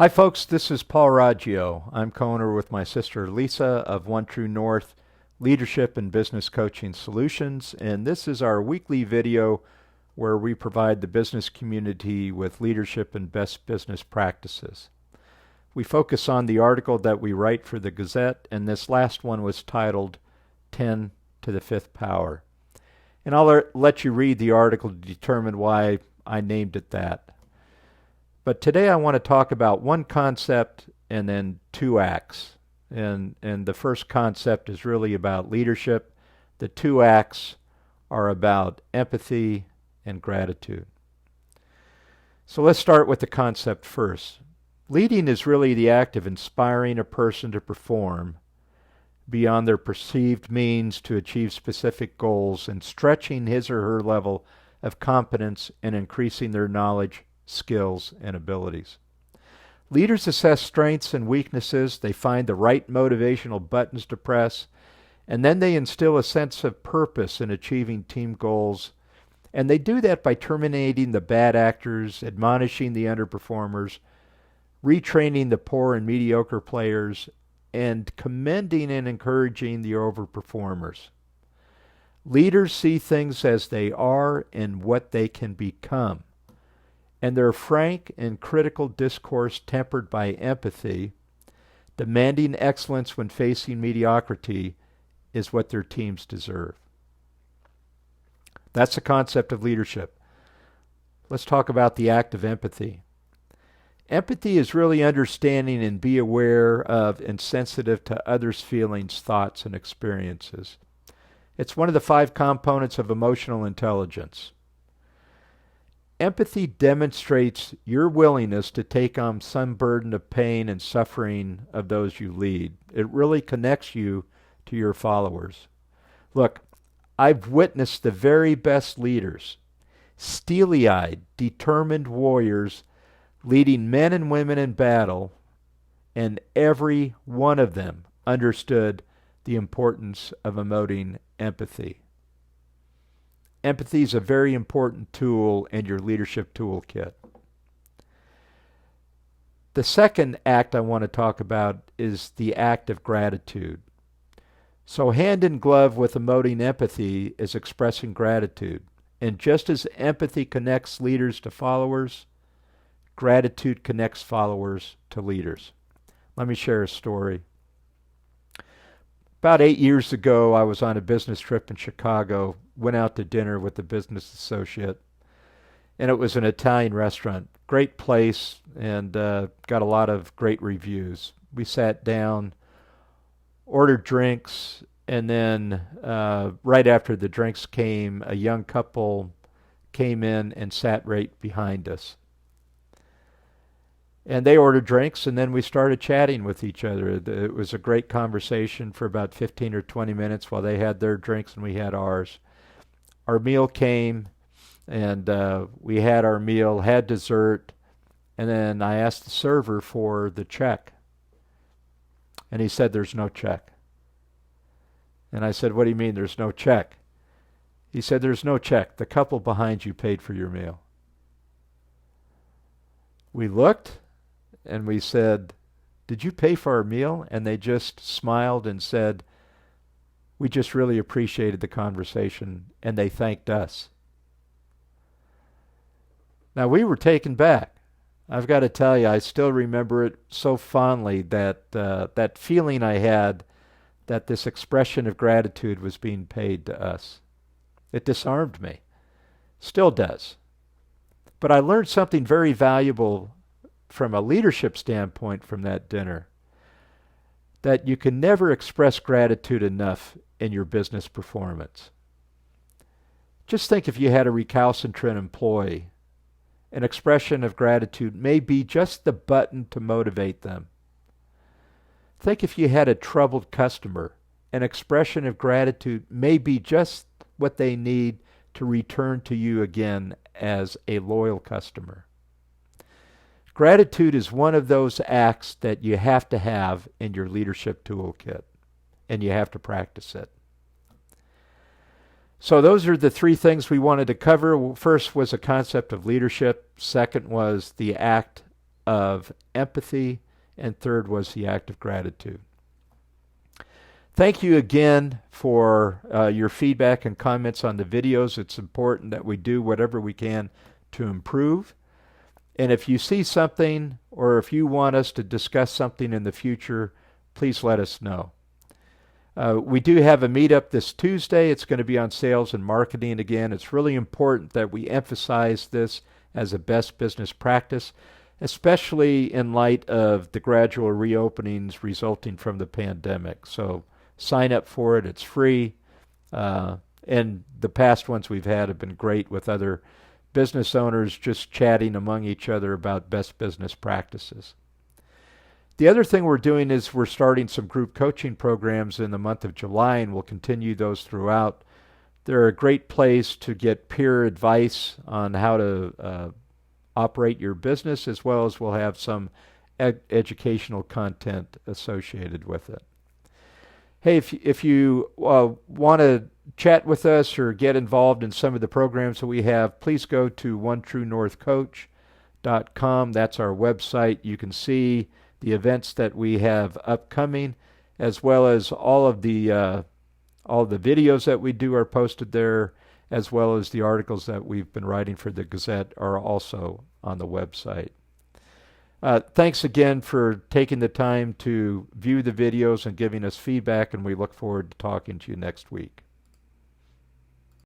Hi, folks. This is Paul Raggio. I'm co-owner with my sister Lisa of One True North Leadership and Business Coaching Solutions, and this is our weekly video where we provide the business community with leadership and best business practices. We focus on the article that we write for the Gazette, and this last one was titled 10 to the Fifth Power. And I'll let you read the article to determine why I named it that. But today I want to talk about one concept and then two acts. And the first concept is really about leadership. The two acts are about empathy and gratitude. So let's start with the concept first. Leading is really the act of inspiring a person to perform beyond their perceived means to achieve specific goals and stretching his or her level of competence and increasing their knowledge, skills, and abilities. Leaders assess strengths and weaknesses. They find the right motivational buttons to press, and then they instill a sense of purpose in achieving team goals. And they do that by terminating the bad actors, admonishing the underperformers, retraining the poor and mediocre players, and commending and encouraging the overperformers. Leaders see things as they are and what they can become. And their frank and critical discourse tempered by empathy, demanding excellence when facing mediocrity, is what their teams deserve. That's the concept of leadership. Let's talk about the act of empathy. Empathy is really understanding and be aware of and sensitive to others' feelings, thoughts, and experiences. It's one of the 5 components of emotional intelligence. Empathy demonstrates your willingness to take on some burden of pain and suffering of those you lead. It really connects you to your followers. Look, I've witnessed the very best leaders, steely-eyed, determined warriors leading men and women in battle, and every one of them understood the importance of emoting empathy. Empathy is a very important tool in your leadership toolkit. The second act I want to talk about is the act of gratitude. So hand in glove with emoting empathy is expressing gratitude. And just as empathy connects leaders to followers, gratitude connects followers to leaders. Let me share a story. About 8 years ago, I was on a business trip in Chicago, went out to dinner with a business associate, and it was an Italian restaurant. Great place, and got a lot of great reviews. We sat down, ordered drinks, and then right after the drinks came, a young couple came in and sat right behind us. And they ordered drinks, and then we started chatting with each other. It was a great conversation for about 15 or 20 minutes while they had their drinks and we had ours. Our meal came, and we had our meal, had dessert, and then I asked the server for the check. And he said, "There's no check." And I said, "What do you mean there's no check?" He said, "There's no check. The couple behind you paid for your meal." We looked, and we said, "Did you pay for our meal?" And they just smiled and said, "We just really appreciated the conversation," and they thanked us. Now, we were taken back. I've got to tell you, I still remember it so fondly, that that feeling I had that this expression of gratitude was being paid to us. It disarmed me. Still does. But I learned something very valuable from a leadership standpoint from that dinner, that you can never express gratitude enough in your business performance. Just think if you had a recalcitrant employee, an expression of gratitude may be just the button to motivate them. Think if you had a troubled customer, an expression of gratitude may be just what they need to return to you again as a loyal customer. Gratitude is one of those acts that you have to have in your leadership toolkit, and you have to practice it. So those are the 3 things we wanted to cover. First was a concept of leadership. Second was the act of empathy, and third was the act of gratitude. Thank you again for your feedback and comments on the videos. It's important that we do whatever we can to improve. And if you see something or if you want us to discuss something in the future, please let us know. We do have a meetup this Tuesday. It's going to be on sales and marketing again. It's really important that we emphasize this as a best business practice, especially in light of the gradual reopenings resulting from the pandemic. So sign up for it. It's free. And the past ones we've had have been great with other business owners just chatting among each other about best business practices. The other thing we're doing is we're starting some group coaching programs in the month of July, and we'll continue those throughout. They're a great place to get peer advice on how to operate your business, as well as we'll have some educational content associated with it. Hey, if you want to chat with us or get involved in some of the programs that we have, please go to onetruenorthcoach.com. That's our website. You can see the events that we have upcoming, as well as all the videos that we do are posted there, as well as the articles that we've been writing for the Gazette are also on the website. Thanks again for taking the time to view the videos and giving us feedback, and we look forward to talking to you next week.